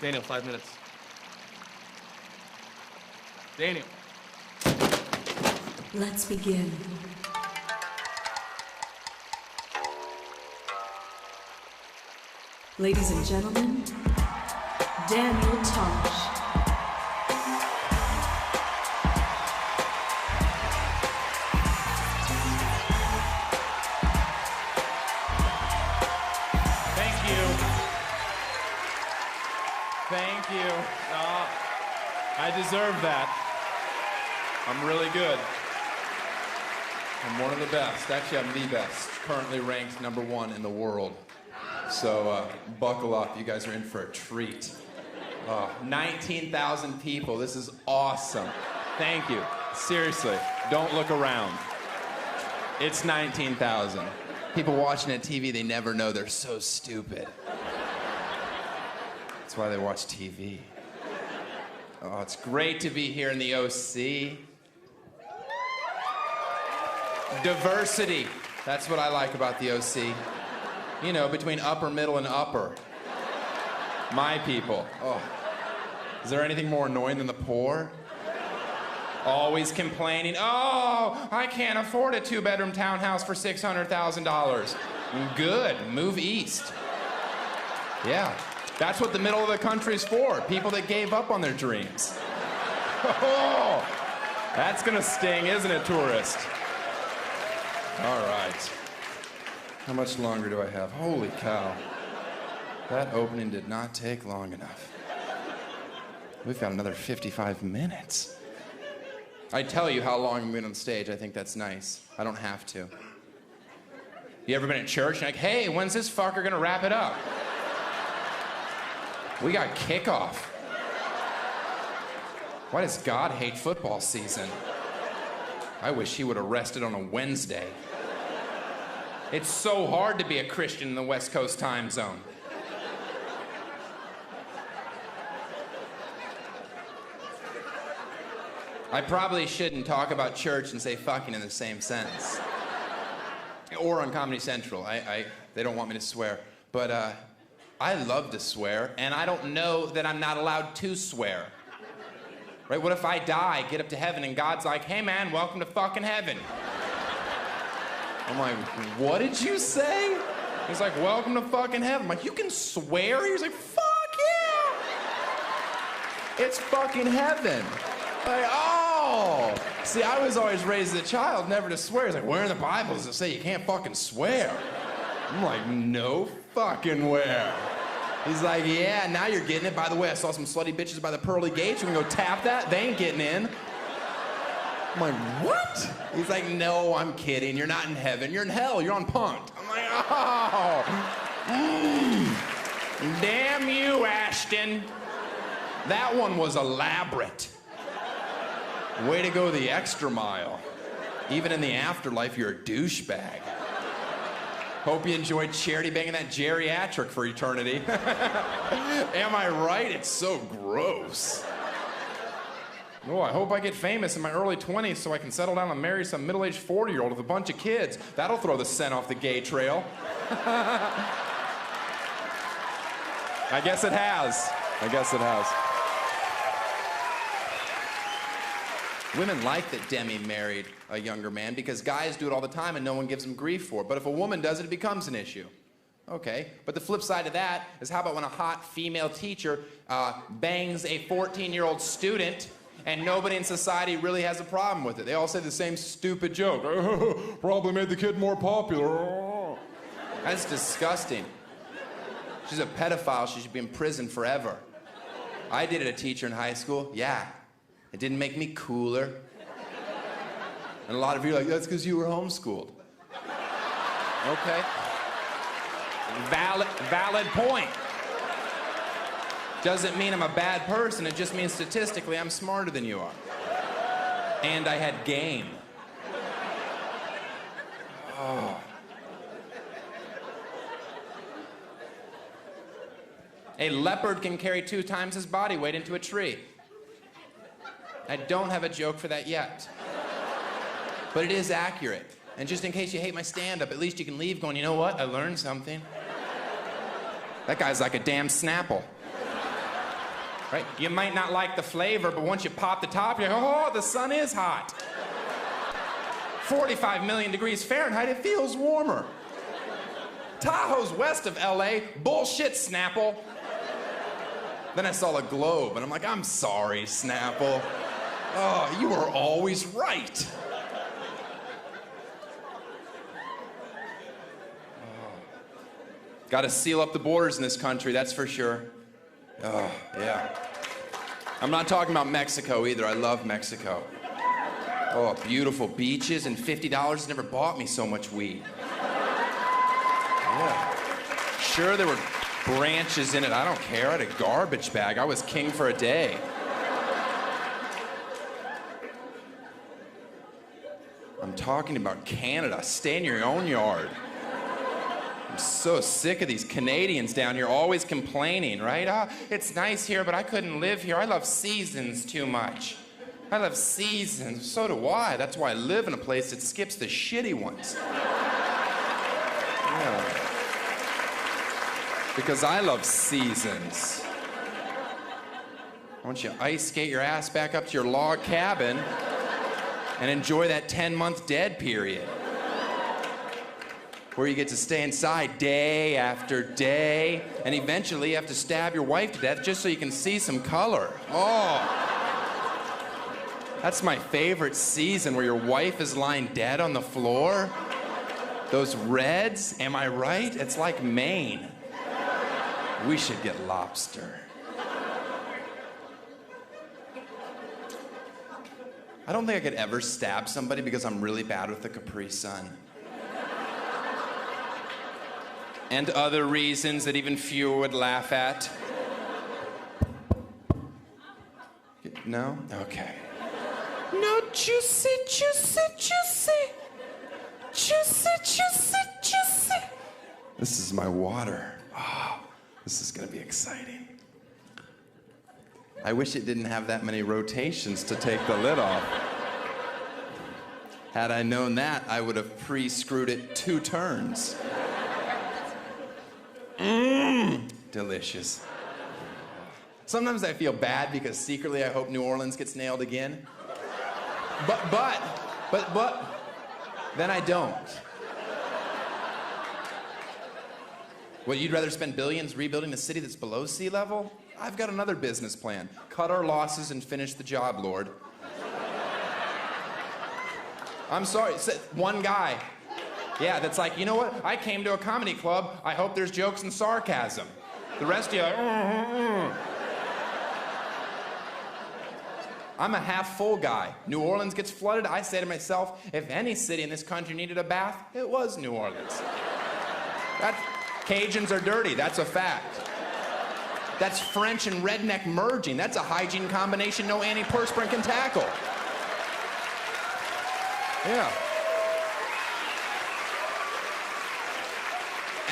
Daniel, 5 minutes. Daniel. Let's begin. Ladies and gentlemen, Daniel Tosh. Thank you. I deserve that. I'm really good. I'm one of the best. Actually, I'm the best. Currently ranked #1 in the world. So buckle up. You guys are in for a treat. 19,000 people. This is awesome. Thank you. Seriously, don't look around. It's 19,000. People watching at TV, they never know. They're so stupid. That's why they watch TV. Oh, it's great to be here in the OC. Diversity. That's what I like about the OC. You know, between upper, middle, and upper. My people. Oh. Is there anything more annoying than the poor? Always complaining, oh, I can't afford a 2-bedroom townhouse for $600,000. Good, move east. Yeah. That's what the middle of the country's for. People that gave up on their dreams. Oh, that's gonna sting, isn't it, tourist? All right. How much longer do I have? Holy cow. That opening did not take long enough. We've got another 55 minutes. I tell you how long I'm been on stage. I think that's nice. I don't have to. You ever been at church and like, hey, when's this fucker gonna wrap it up? We got kickoff. Why does God hate football season? I wish he would have rested on a Wednesday. It's so hard to be a Christian in the West Coast time zone. I probably shouldn't talk about church and say fucking in the same sentence. Or on Comedy Central. They don't want me to swear. But I love to swear, and I don't know that I'm not allowed to swear. Right? What if I die, get up to heaven, and God's like, hey man, welcome to fucking heaven. I'm like, what did you say? He's like, welcome to fucking heaven. I'm like, you can swear? He's like, fuck yeah! It's fucking heaven. Like, oh! See, I was always raised as a child never to swear. He's like, where in the Bible does it say you can't fucking swear? I'm like, no fucking where. He's like, yeah, now you're getting it. By the way, I saw some slutty bitches by the pearly gates. You can go tap that. They ain't getting in. I'm like, what? He's like, no, I'm kidding. You're not in heaven. You're in hell. You're on punked. I'm like, oh. Damn you, Ashton. That one was elaborate. Way to go the extra mile. Even in the afterlife, you're a douchebag. Hope you enjoyed charity banging that geriatric for eternity. Am I right? It's so gross. Oh, I hope I get famous in my early 20s so I can settle down and marry some middle-aged 40-year-old with a bunch of kids. That'll throw the scent off the gay trail. I guess it has. I guess it has. Women like that Demi married a younger man because guys do it all the time and no one gives them grief for it. But if a woman does it, it becomes an issue. Okay, but the flip side of that is how about when a hot female teacher bangs a 14-year-old student and nobody in society really has a problem with it. They all say the same stupid joke. Probably made the kid more popular. That's disgusting. She's a pedophile. She should be in prison forever. I dated a teacher in high school. Yeah. It didn't make me cooler. And a lot of you are like, that's because you were homeschooled. Okay. Valid point. Doesn't mean I'm a bad person. It just means statistically I'm smarter than you are. And I had game. Oh. A leopard can carry 2 times his body weight into a tree. I don't have a joke for that yet. But it is accurate. And just in case you hate my stand-up, at least you can leave going, you know what? I learned something. That guy's like a damn Snapple. right? You might not like the flavor, but once you pop the top, you're like, oh, the sun is hot. 45 million degrees Fahrenheit, it feels warmer. Tahoe's west of LA, bullshit, Snapple. Then I saw a globe, and I'm like, I'm sorry, Snapple. Oh, you were always right. Got to seal up the borders in this country, that's for sure. Oh, yeah. I'm not talking about Mexico either. I love Mexico. Oh, beautiful beaches, and $50 never bought me so much weed. Yeah. Sure, there were branches in it. I don't care. I had a garbage bag. I was king for a day. I'm talking about Canada. Stay in your own yard. I'm so sick of these Canadians down here always complaining, right? It's nice here, but I couldn't live here. I love seasons too much. I love seasons. So do I. That's why I live in a place that skips the shitty ones. Yeah. Because I love seasons. Why don't you ice skate your ass back up to your log cabin and enjoy that 10-month dead period where you get to stay inside day after day, and eventually you have to stab your wife to death just so you can see some color. Oh. That's my favorite season, where your wife is lying dead on the floor. Those reds, am I right? It's like Maine. We should get lobster. I don't think I could ever stab somebody because I'm really bad with the Capri Sun. And other reasons that even fewer would laugh at. No? Okay. No, juicy, juicy, juicy. Juicy, juicy, juicy. This is my water. Oh, this is gonna be exciting. I wish it didn't have that many rotations to take the lid off. Had I known that, I would have pre-screwed it 2 turns. Delicious. Sometimes I feel bad because secretly I hope New Orleans gets nailed again. But, then I don't. What, you'd rather spend billions rebuilding a city that's below sea level? I've got another business plan. Cut our losses and finish the job, Lord. I'm sorry, one guy. Yeah, that's like, you know what? I came to a comedy club. I hope there's jokes and sarcasm. The rest of you are like, I'm a half-full guy. New Orleans gets flooded. I say to myself, if any city in this country needed a bath, it was New Orleans. Cajuns are dirty. That's a fact. That's French and redneck merging. That's a hygiene combination no antiperspirant can tackle. Yeah.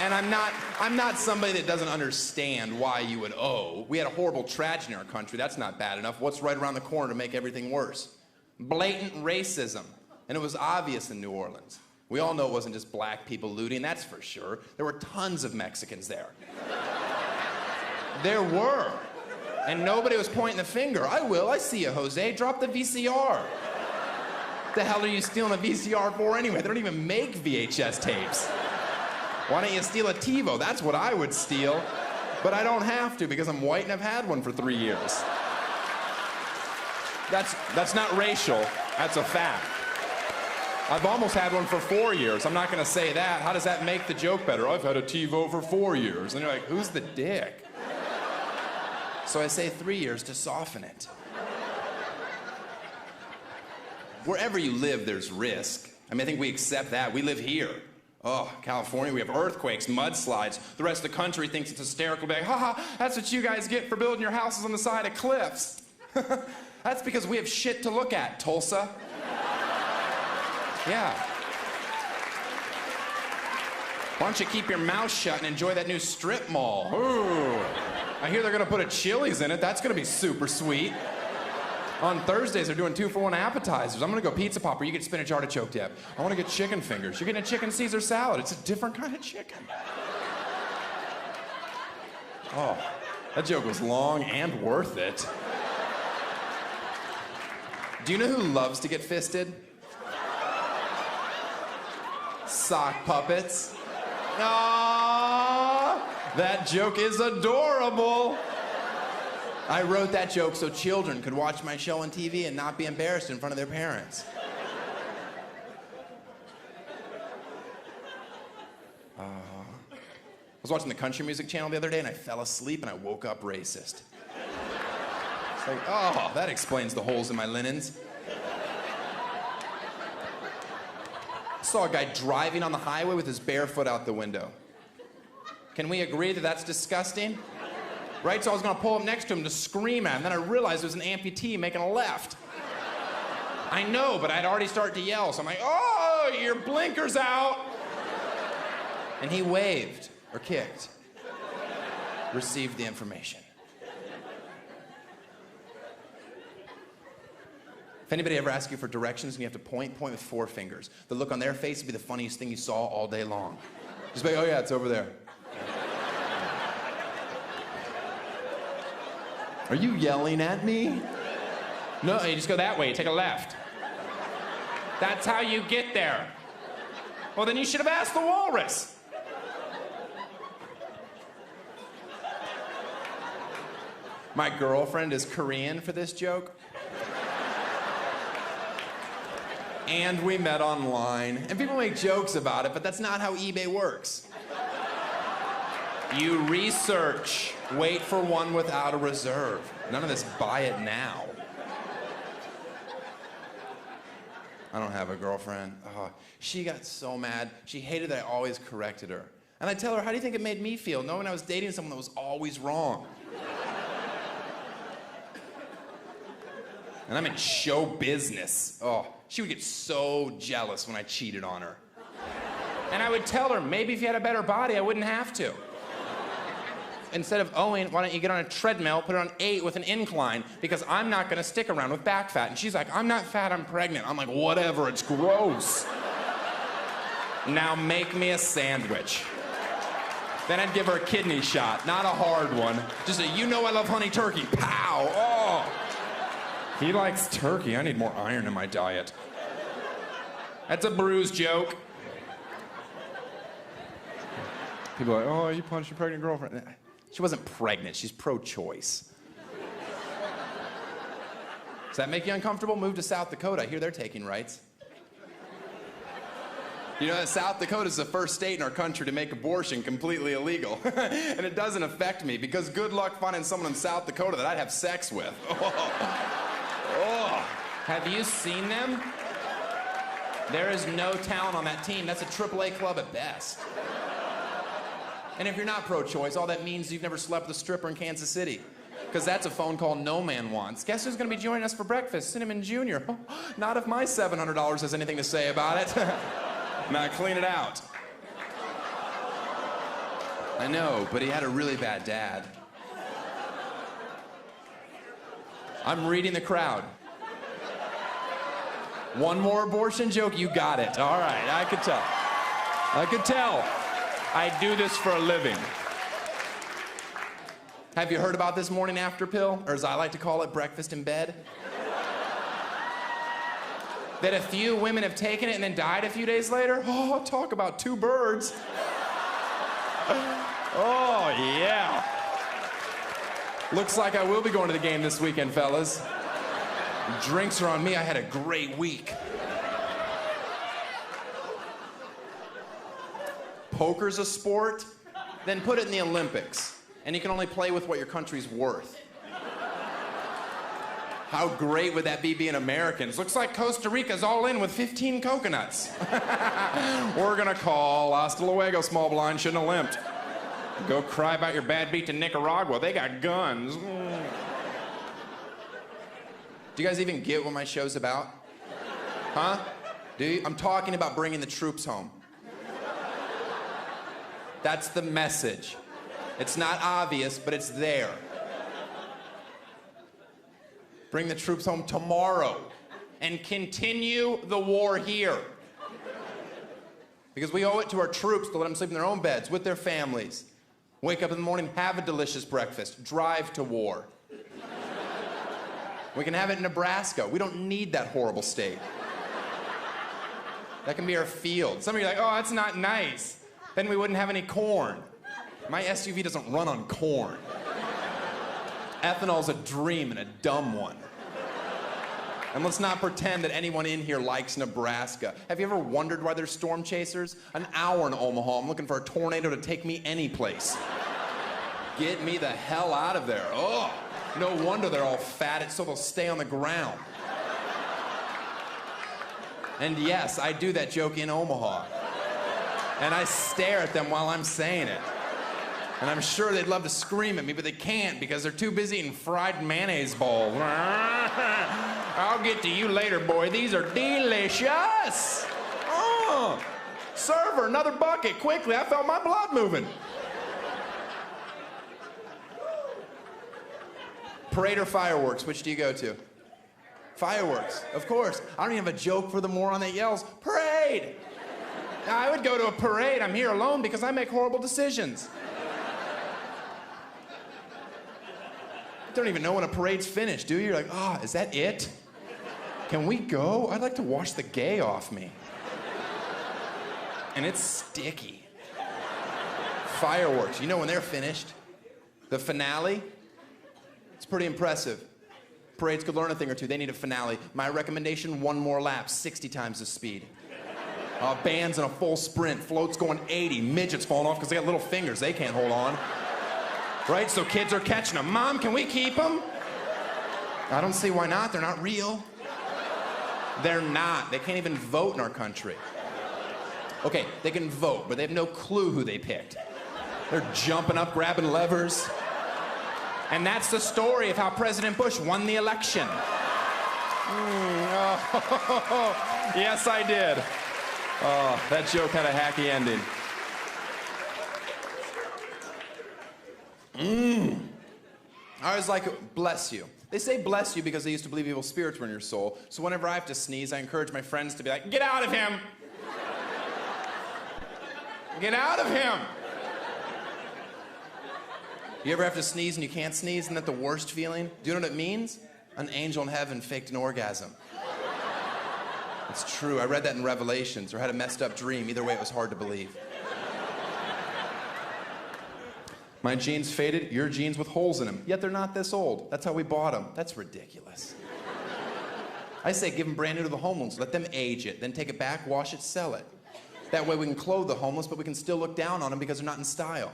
And I'm not somebody that doesn't understand why you would owe. We had a horrible tragedy in our country. That's not bad enough. What's right around the corner to make everything worse? Blatant racism. And it was obvious in New Orleans. We all know it wasn't just black people looting, that's for sure. There were tons of Mexicans there. There were. And nobody was pointing the finger. I will. I see you, Jose. Drop the VCR. What the hell are you stealing a VCR for anyway? They don't even make VHS tapes. Why don't you steal a TiVo? That's what I would steal. But I don't have to because I'm white and I've had one for 3 years. That's not racial. That's a fact. I've almost had one for 4 years. I'm not going to say that. How does that make the joke better? I've had a TiVo for 4 years. And you're like, who's the dick? So I say 3 years to soften it. Wherever you live, there's risk. I mean, I think we accept that. We live here. Oh, California, we have earthquakes, mudslides. The rest of the country thinks it's hysterical. Be like, ha, that's what you guys get for building your houses on the side of cliffs. That's because we have shit to look at, Tulsa. Yeah. Why don't you keep your mouth shut and enjoy that new strip mall? Ooh. I hear they're gonna put a Chili's in it. That's gonna be super sweet. On Thursdays, they're doing 2-for-1 appetizers. I'm gonna go pizza popper. You get spinach artichoke dip. I wanna get chicken fingers. You're getting a chicken Caesar salad. It's a different kind of chicken. Oh, That joke was long and worth it. Do you know who loves to get fisted? Sock puppets. Aww, that joke is adorable. I wrote that joke so children could watch my show on TV and not be embarrassed in front of their parents. I was watching the country music channel the other day and I fell asleep and I woke up racist. It's like, oh, that explains the holes in my linens. I saw a guy driving on the highway with his bare foot out the window. Can we agree that that's disgusting? Right, so I was gonna pull up next to him to scream at him, then I realized it was an amputee making a left. I know, but I'd already started to yell, so I'm like, oh, your blinker's out. And he waved, or kicked. Received the information. If anybody ever asks you for directions and you have to point with 4 fingers. The look on their face would be the funniest thing you saw all day long. Just be like, oh yeah, it's over there. Are you yelling at me? No, you just go that way, take a left. That's how you get there. Well, then you should have asked the walrus. My girlfriend is Korean for this joke. And we met online. And people make jokes about it, but that's not how eBay works. You research, wait for one without a reserve. None of this buy it now. I don't have a girlfriend. Oh, she got so mad. She hated that I always corrected her. And I tell her, how do you think it made me feel knowing I was dating someone that was always wrong? And I'm in show business. Oh, she would get so jealous when I cheated on her. And I would tell her, maybe if you had a better body, I wouldn't have to. Instead of Owen, why don't you get on a treadmill, put it on 8 with an incline, because I'm not gonna stick around with back fat. And she's like, I'm not fat, I'm pregnant. I'm like, whatever, it's gross. Now make me a sandwich. Then I'd give her a kidney shot, not a hard one. Just a, you know I love honey turkey, pow, oh. He likes turkey, I need more iron in my diet. That's a bruise joke. People are like, oh, you punched your pregnant girlfriend. She wasn't pregnant, she's pro-choice. Does that make you uncomfortable? Move to South Dakota, I hear they're taking rights. You know that South Dakota is the first state in our country to make abortion completely illegal. And it doesn't affect me, because good luck finding someone in South Dakota that I'd have sex with. Oh. Have you seen them? There is no talent on that team. That's a AAA club at best. And if you're not pro-choice, all that means is you've never slept with a stripper in Kansas City. Because that's a phone call no man wants. Guess who's going to be joining us for breakfast? Cinnamon Jr. Not if my $700 has anything to say about it. Now clean it out. I know, but he had a really bad dad. I'm reading the crowd. One more abortion joke, you got it. All right, I could tell. I could tell. I do this for a living. Have you heard about this morning after pill? Or as I like to call it, breakfast in bed? That a few women have taken it and then died a few days later? Oh, talk about 2 birds. Oh, yeah. Looks like I will be going to the game this weekend, fellas. Drinks are on me. I had a great week. Poker's a sport? Then put it in the Olympics. And you can only play with what your country's worth. How great would that be being Americans? Looks like Costa Rica's all in with 15 coconuts. We're gonna call hasta luego, small blind, shouldn't have limped. Go cry about your bad beat to Nicaragua. They got guns. Do you guys even get what my show's about? Huh? Do you? I'm talking about bringing the troops home. That's the message. It's not obvious, but it's there. Bring the troops home tomorrow and continue the war here. Because we owe it to our troops to let them sleep in their own beds with their families. Wake up in the morning, have a delicious breakfast, drive to war. We can have it in Nebraska. We don't need that horrible state. That can be our field. Some of you are like, oh, that's not nice. Then we wouldn't have any corn. My SUV doesn't run on corn. Ethanol's a dream and a dumb one. And let's not pretend that anyone in here likes Nebraska. Have you ever wondered why there's storm chasers? An hour in Omaha, I'm looking for a tornado to take me any place. Get me the hell out of there. Oh, no wonder they're all fat. It's so they'll stay on the ground. And yes, I do that joke in Omaha. And I stare at them while I'm saying it. And I'm sure they'd love to scream at me, but they can't because they're too busy eating fried mayonnaise balls. I'll get to you later, boy. These are delicious. Oh, server, another bucket, quickly. I felt my blood moving. Parade or fireworks, which do you go to? Fireworks, of course. I don't even have a joke for the moron that yells, parade! I would go to a parade. I'm here alone because I make horrible decisions. You don't even know when a parade's finished, do you? You're like, oh, is that it? Can we go? I'd like to wash the gay off me. And it's sticky. Fireworks, you know when they're finished. The finale, it's pretty impressive. Parades could learn a thing or two. They need a finale. My recommendation, one more lap, 60 times the speed. Bands in a full sprint, floats going 80, midgets falling off because they got little fingers they can't hold on. Right, so kids are catching them. Mom, can we keep them? I don't see why not. They're not real. They're not. They can't even vote in our country. Okay, they can vote, but they have no clue who they picked. They're jumping up, grabbing levers. And that's the story of how President Bush won the election. Yes, I did. Oh, that joke had a hacky ending. I was like, bless you. They say bless you because they used to believe evil spirits were in your soul. So whenever I have to sneeze, I encourage my friends to be like, get out of him! Get out of him! You ever have to sneeze and you can't sneeze? Isn't that the worst feeling? Do you know what it means? An angel in heaven faked an orgasm. It's true. I read that in Revelations or had a messed up dream. Either way, it was hard to believe. My jeans faded, your jeans with holes in them. Yet they're not this old. That's how we bought them. That's ridiculous. I say give them brand new to the homeless. Let them age it. Then take it back, wash it, sell it. That way we can clothe the homeless, but we can still look down on them because they're not in style.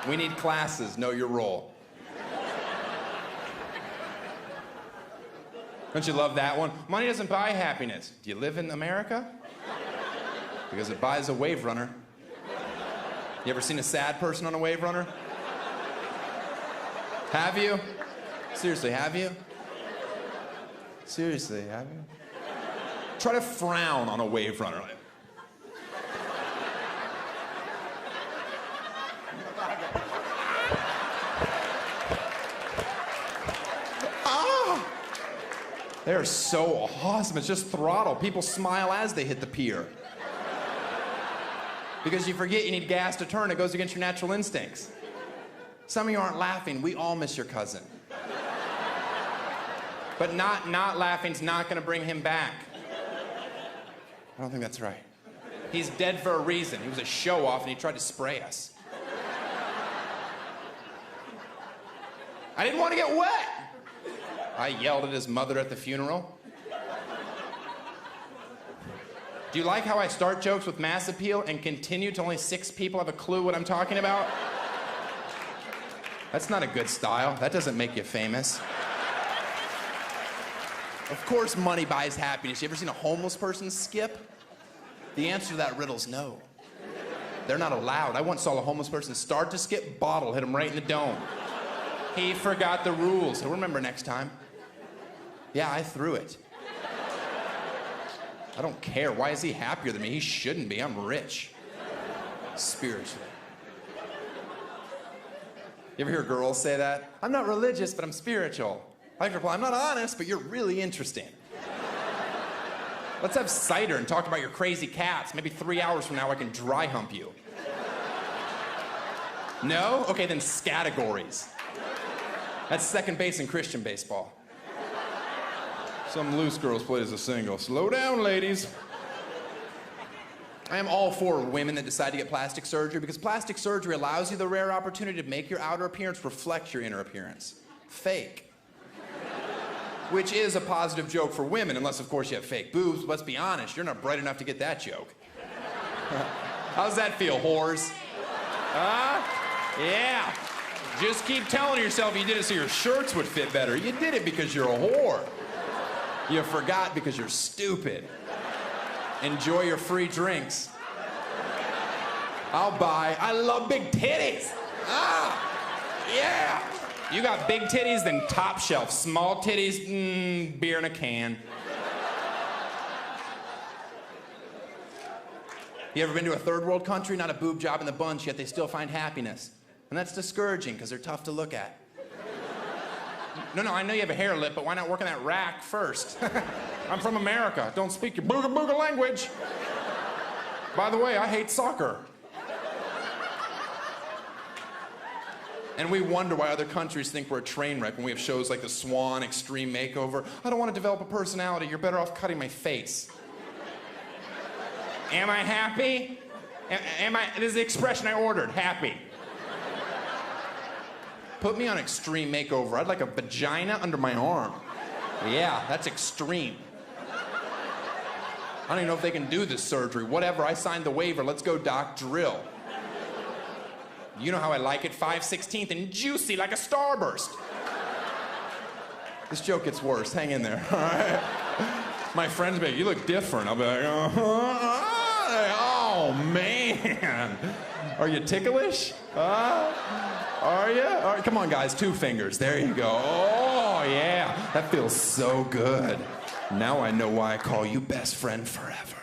We need classes. Know your role. Don't you love that one? Money doesn't buy happiness. Do you live in America? Because it buys a wave runner. You ever seen a sad person on a wave runner? Have you? Seriously, have you? Seriously, have you? Try to frown on a wave runner. They're so awesome. It's just throttle. People smile as they hit the pier. Because you forget you need gas to turn. It goes against your natural instincts. Some of you aren't laughing. We all miss your cousin. But not laughing's not going to bring him back. I don't think that's right. He's dead for a reason. He was a show-off and he tried to spray us. I didn't want to get wet. I yelled at his mother at the funeral. Do you like how I start jokes with mass appeal and continue till only 6 people have a clue what I'm talking about? That's not a good style. That doesn't make you famous. Of course money buys happiness. You ever seen a homeless person skip? The answer to that riddle's no. They're not allowed. I once saw a homeless person start to skip, bottle hit him right in the dome. He forgot the rules. He'll remember next time. Yeah, I threw it. I don't care. Why is he happier than me? He shouldn't be. I'm rich. Spiritually. You ever hear girls say that? I'm not religious, but I'm spiritual. I like to reply, I'm not honest, but you're really interesting. Let's have cider and talk about your crazy cats. Maybe 3 hours from now I can dry hump you. No? Okay, then categories. That's second base in Christian baseball. Some loose girls played as a single. Slow down, ladies. I am all for women that decide to get plastic surgery because plastic surgery allows you the rare opportunity to make your outer appearance reflect your inner appearance. Fake. Which is a positive joke for women, unless, of course, you have fake boobs. Let's be honest, you're not bright enough to get that joke. How's that feel, whores? Yeah. Just keep telling yourself you did it so your shirts would fit better. You did it because you're a whore. You forgot because you're stupid. Enjoy your free drinks. I'll buy. I love big titties. Yeah. You got big titties, then top shelf. Small titties, beer in a can. You ever been to a third world country? Not a boob job in the bunch, yet they still find happiness. And that's discouraging, because they're tough to look at. No, I know you have a hair lip, but why not work on that rack first? I'm from America. Don't speak your booga booga language. By the way, I hate soccer. And we wonder why other countries think we're a train wreck when we have shows like the Swan Extreme Makeover. I don't want to develop a personality. You're better off cutting my face. Am I happy? This is the expression I ordered, happy. Put me on Extreme Makeover. I'd like a vagina under my arm. Yeah, that's extreme. I don't even know if they can do this surgery. Whatever, I signed the waiver. Let's go, doc, drill. You know how I like it, 5/16 and juicy like a starburst. This joke gets worse. Hang in there, all right? My friends be like, you look different. I'll be like, oh, man. Are you ticklish? Are you? All right, come on, guys, 2 fingers. There you go. Oh, yeah. That feels so good. Now I know why I call you best friend forever.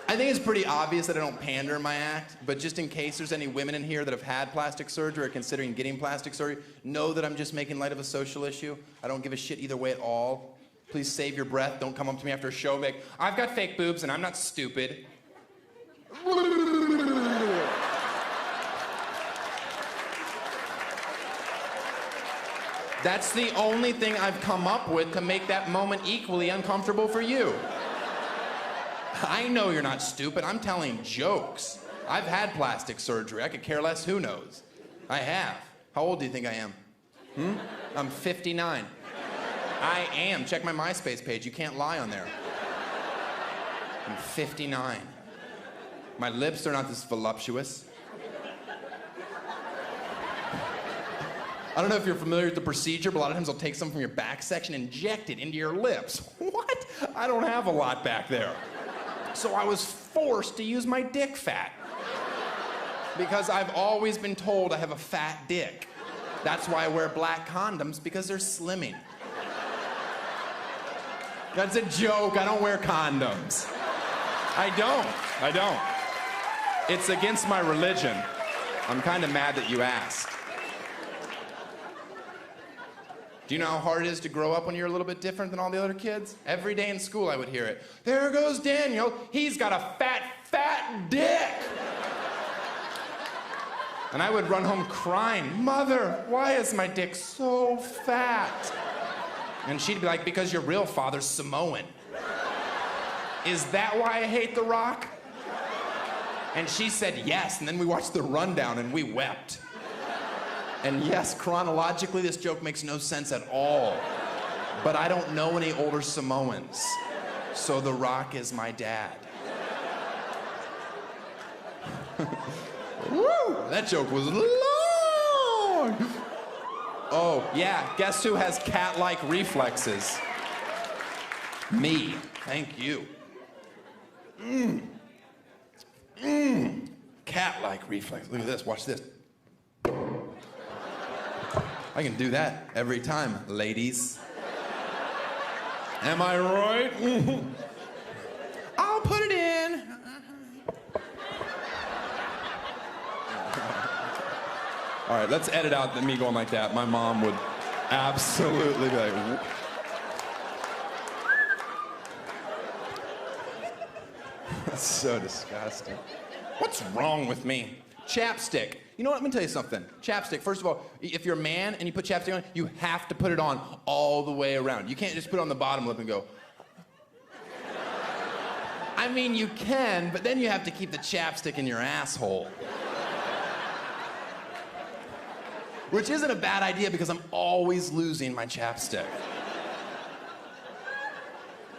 I think it's pretty obvious that I don't pander in my act, but just in case there's any women in here that have had plastic surgery or considering getting plastic surgery, know that I'm just making light of a social issue. I don't give a shit either way at all. Please save your breath. Don't come up to me after a show and be like, I've got fake boobs and I'm not stupid. That's the only thing I've come up with to make that moment equally uncomfortable for you. I know you're not stupid. I'm telling jokes. I've had plastic surgery. I could care less who knows. I have. How old do you think I am? I'm 59. I am. Check my MySpace page. You can't lie on there. I'm 59. My lips are not this voluptuous. I don't know if you're familiar with the procedure, but a lot of times they'll take some from your back section and inject it into your lips. What? I don't have a lot back there. So I was forced to use my dick fat. Because I've always been told I have a fat dick. That's why I wear black condoms, because they're slimming. That's a joke. I don't wear condoms. I don't. It's against my religion. I'm kind of mad that you asked. Do you know how hard it is to grow up when you're a little bit different than all the other kids? Every day in school I would hear it. There goes Daniel. He's got a fat dick. And I would run home crying, Mother, why is my dick so fat? And she'd be like, because your real father's Samoan. Is that why I hate The Rock? And she said yes, and then we watched The Rundown and we wept. And yes, chronologically, this joke makes no sense at all. But I don't know any older Samoans, so The Rock is my dad. Woo! That joke was long! Oh, yeah, guess who has cat-like reflexes? Me. Thank you. Cat-like reflex. Look at this, watch this. I can do that every time, ladies. Am I right? I'll put it in. All right, let's edit out me going like that. My mom would absolutely be like... That's so disgusting. What's wrong with me? Chapstick. You know what? Let me tell you something. Chapstick, first of all, if you're a man and you put chapstick on, you have to put it on all the way around. You can't just put it on the bottom lip and go. I mean, you can, but then you have to keep the chapstick in your asshole. Which isn't a bad idea because I'm always losing my chapstick.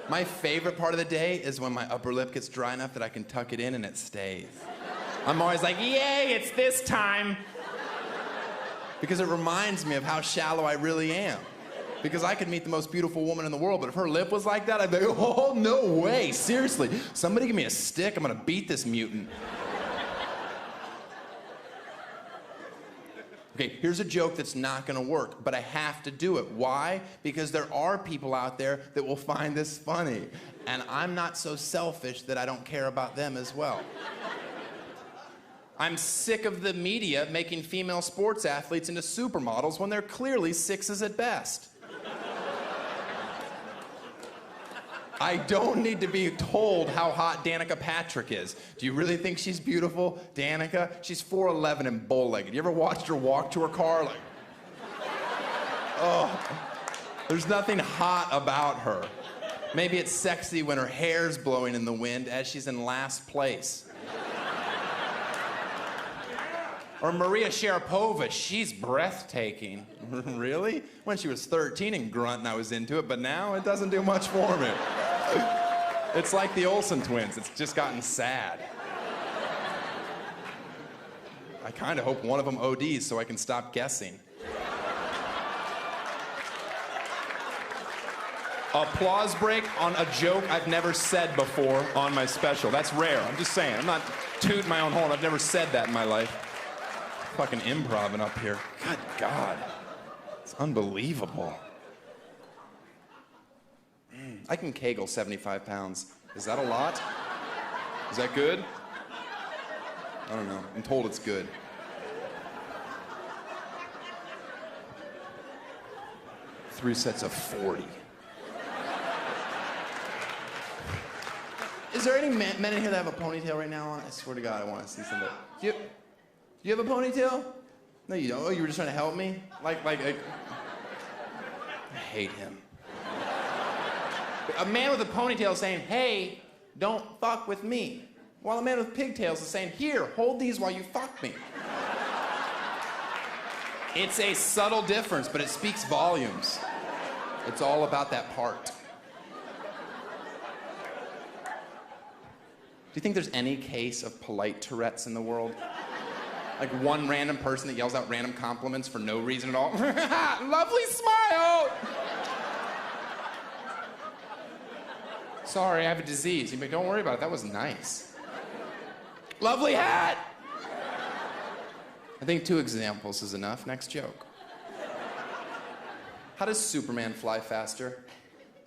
My favorite part of the day is when my upper lip gets dry enough that I can tuck it in and it stays. I'm always like, yay, it's this time. Because it reminds me of how shallow I really am. Because I could meet the most beautiful woman in the world, but if her lip was like that, I'd be like, oh, no way, seriously. Somebody give me a stick, I'm gonna beat this mutant. Okay, here's a joke that's not gonna work, but I have to do it. Why? Because there are people out there that will find this funny, and I'm not so selfish that I don't care about them as well. I'm sick of the media making female sports athletes into supermodels when they're clearly sixes at best. I don't need to be told how hot Danica Patrick is. Do you really think she's beautiful, Danica? She's 4'11" and bow-legged. You ever watched her walk to her car? Like, oh, there's nothing hot about her. Maybe it's sexy when her hair's blowing in the wind as she's in last place. Or Maria Sharapova, she's breathtaking. Really? When she was 13 and grunting, I was into it, but now it doesn't do much for me. It's like the Olsen twins, it's just gotten sad. I kind of hope one of them ODs so I can stop guessing. Applause break on a joke I've never said before on my special. That's rare, I'm just saying. I'm not tooting my own horn, I've never said that in my life. Fucking improv up here. Good God. It's unbelievable. I can kegel 75 pounds. Is that a lot? Is that good? I don't know. I'm told it's good. Three sets of 40. Is there any men in here that have a ponytail right now on? I swear to God, I want to see somebody. Do you have a ponytail? No, you don't. Oh, you were just trying to help me? I hate him. A man with a ponytail saying, hey, don't fuck with me. While a man with pigtails is saying, here, hold these while you fuck me. It's a subtle difference, but it speaks volumes. It's all about that part. Do you think there's any case of polite Tourette's in the world? Like one random person that yells out random compliments for no reason at all. Lovely smile! Sorry, I have a disease. You'd be like, don't worry about it, that was nice. Lovely hat! I think 2 examples is enough. Next joke. How does Superman fly faster?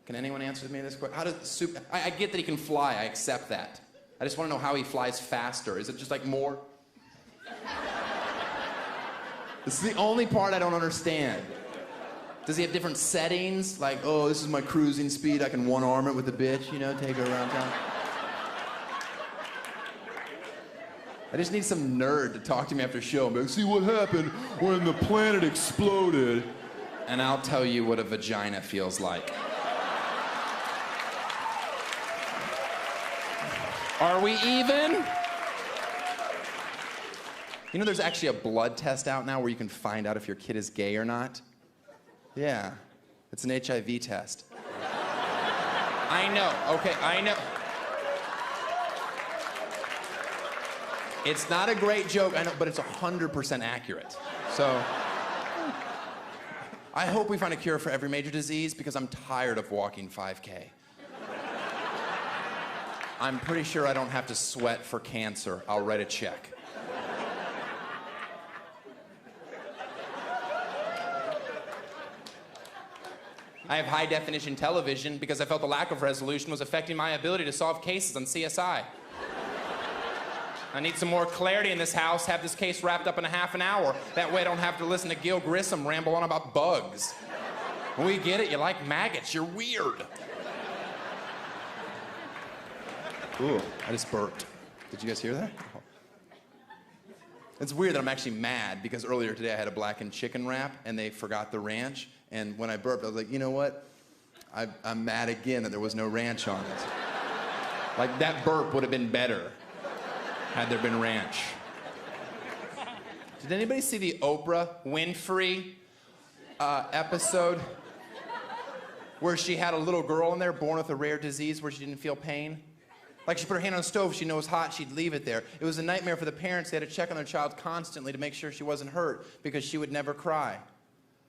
Can anyone answer me this question? How does I get that he can fly, I accept that. I just want to know how he flies faster. Is it just like more? This is the only part I don't understand. Does he have different settings? Like, oh, this is my cruising speed. I can one-arm it with a bitch, you know, take her around town. I just need some nerd to talk to me after show and be like, see what happened when the planet exploded. And I'll tell you what a vagina feels like. Are we even? You know there's actually a blood test out now where you can find out if your kid is gay or not? Yeah, it's an HIV test. I know, okay, I know. It's not a great joke, I know, but it's 100% accurate. So, I hope we find a cure for every major disease because I'm tired of walking 5K. I'm pretty sure I don't have to sweat for cancer. I'll write a check. I have high-definition television because I felt the lack of resolution was affecting my ability to solve cases on CSI. I need some more clarity in this house, have this case wrapped up in a half an hour. That way I don't have to listen to Gil Grissom ramble on about bugs. We get it, you like maggots, you're weird. Ooh, I just burped. Did you guys hear that? Oh. It's weird that I'm actually mad because earlier today I had a blackened chicken wrap and they forgot the ranch. And when I burped, I was like, you know what? I'm mad again that there was no ranch on it. Like, that burp would have been better had there been ranch. Did anybody see the Oprah Winfrey episode where she had a little girl in there born with a rare disease where she didn't feel pain? Like, she put her hand on the stove, she knows hot, she'd leave it there. It was a nightmare for the parents. They had to check on their child constantly to make sure she wasn't hurt because she would never cry.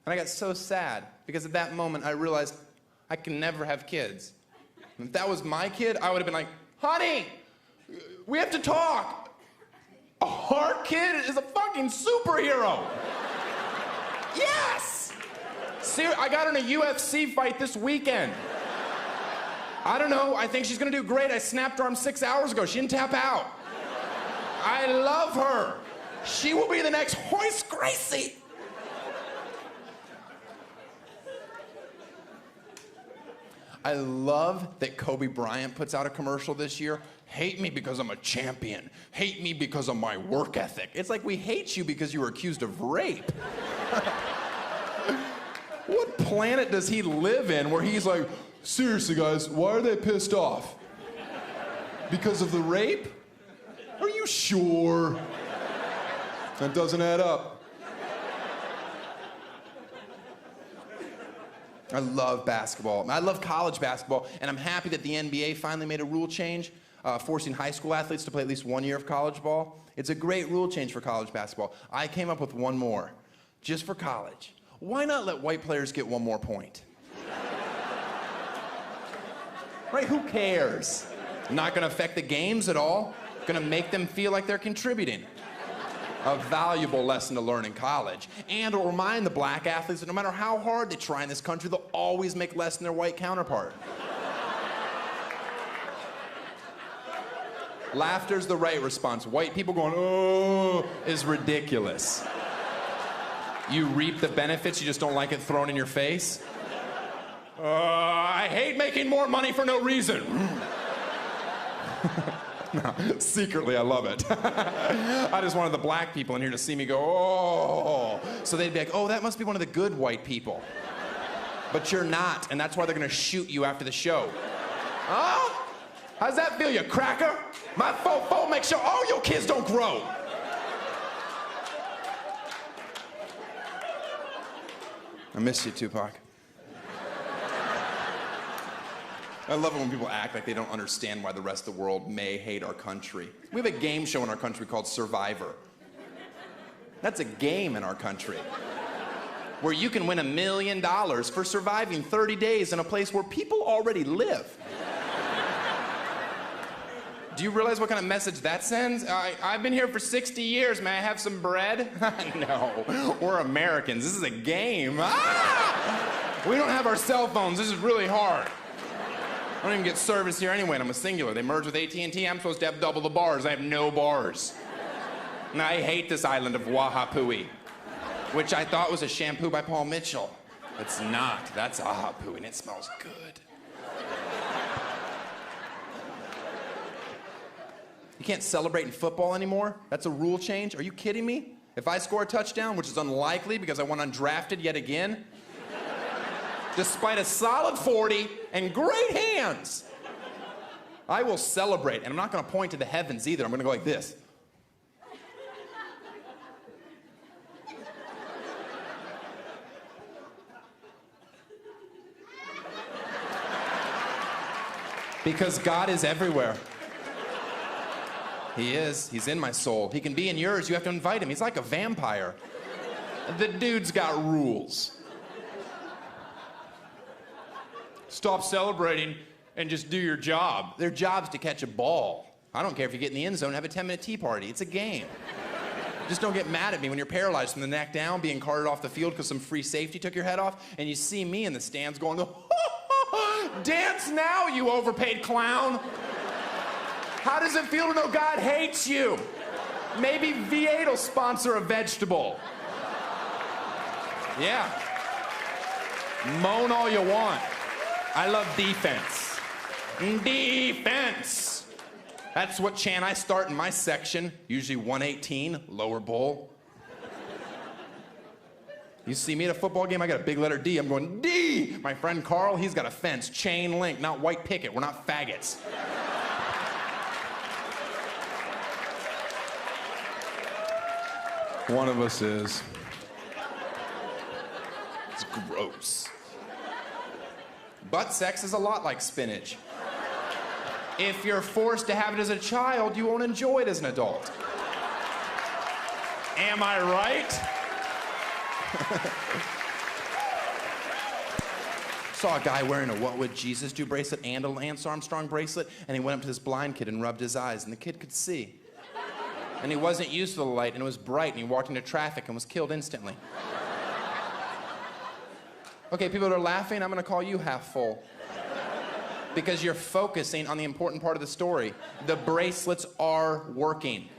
And I got so sad because at that moment I realized I can never have kids. And if that was my kid, I would have been like, honey, we have to talk. Our kid is a fucking superhero. Yes! I got her in a UFC fight this weekend. I don't know, I think she's gonna do great. I snapped her arm 6 hours ago. She didn't tap out. I love her. She will be the next Hoist Gracie. I love that Kobe Bryant puts out a commercial this year. Hate me because I'm a champion. Hate me because of my work ethic. It's like we hate you because you were accused of rape. What planet does he live in where he's like, seriously guys, why are they pissed off? Because of the rape? Are you sure? That doesn't add up. I love basketball. I love college basketball, and I'm happy that the NBA finally made a rule change, forcing high school athletes to play at least 1 year of college ball. It's a great rule change for college basketball. I came up with one more, just for college. Why not let white players get one more point? Right, who cares? Not gonna affect the games at all. Gonna make them feel like they're contributing. A valuable lesson to learn in college. And it'll remind the black athletes that no matter how hard they try in this country, they'll always make less than their white counterpart. Laughter's the right response. White people going, oh, is ridiculous. You reap the benefits, you just don't like it thrown in your face. I hate making more money for no reason. No, secretly, I love it. I just wanted the black people in here to see me go, oh. So they'd be like, oh, that must be one of the good white people. But you're not, and that's why they're gonna shoot you after the show. Huh? How's that feel, you cracker? My fofo makes sure all your kids don't grow. I miss you, Tupac. I love it when people act like they don't understand why the rest of the world may hate our country. We have a game show in our country called Survivor. That's a game in our country where you can win $1 million for surviving 30 days in a place where people already live. Do you realize what kind of message that sends? I've been here for 60 years. May I have some bread? No, we're Americans. This is a game. Ah! We don't have our cell phones. This is really hard. I don't even get service here anyway, and I'm a singular. They merged with AT&T. I'm supposed to have double the bars. I have no bars. And I hate this island of Wahapui, which I thought was a shampoo by Paul Mitchell. It's not. That's Ahapui, and it smells good. You can't celebrate in football anymore? That's a rule change? Are you kidding me? If I score a touchdown, which is unlikely because I went undrafted yet again, despite a solid 40 and great hands, I will celebrate. And I'm not gonna point to the heavens either. I'm gonna go like this. Because God is everywhere. He is. He's in my soul. He can be in yours. You have to invite him. He's like a vampire. The dude's got rules. Stop celebrating and just do your job. Their job's to catch a ball. I don't care if you get in the end zone and have a 10-minute tea party. It's a game. Just don't get mad at me when you're paralyzed from the neck down, being carted off the field because some free safety took your head off, and you see me in the stands going, dance now, you overpaid clown. How does it feel to know God hates you? Maybe V8 will sponsor a vegetable. Yeah. Moan all you want. I love defense. Defense. That's what chant I start in my section, usually 118, lower bowl. You see me at a football game, I got a big letter D. I'm going, D! My friend Carl, he's got a fence, chain link, not white picket. We're not faggots. One of us is. It's gross. Butt sex is a lot like spinach. If you're forced to have it as a child, you won't enjoy it as an adult. Am I right? Saw a guy wearing a What Would Jesus Do bracelet and a Lance Armstrong bracelet, and he went up to this blind kid and rubbed his eyes, and the kid could see. And he wasn't used to the light, and it was bright, and he walked into traffic and was killed instantly. Okay, people that are laughing, I'm gonna call you half full. Because you're focusing on the important part of the story. The bracelets are working.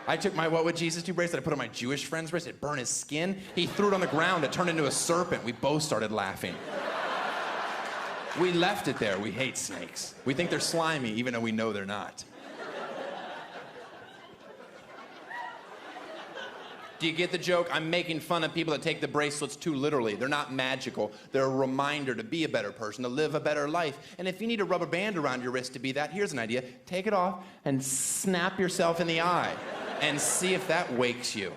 I took my What Would Jesus Do bracelet, I put on my Jewish friend's bracelet, it burned his skin. He threw it on the ground, it turned into a serpent. We both started laughing. We left it there. We hate snakes. We think they're slimy, even though we know they're not. Do you get the joke? I'm making fun of people that take the bracelets too literally. They're not magical. They're a reminder to be a better person, to live a better life. And if you need a rubber band around your wrist to be that, here's an idea. Take it off and snap yourself in the eye and see if that wakes you.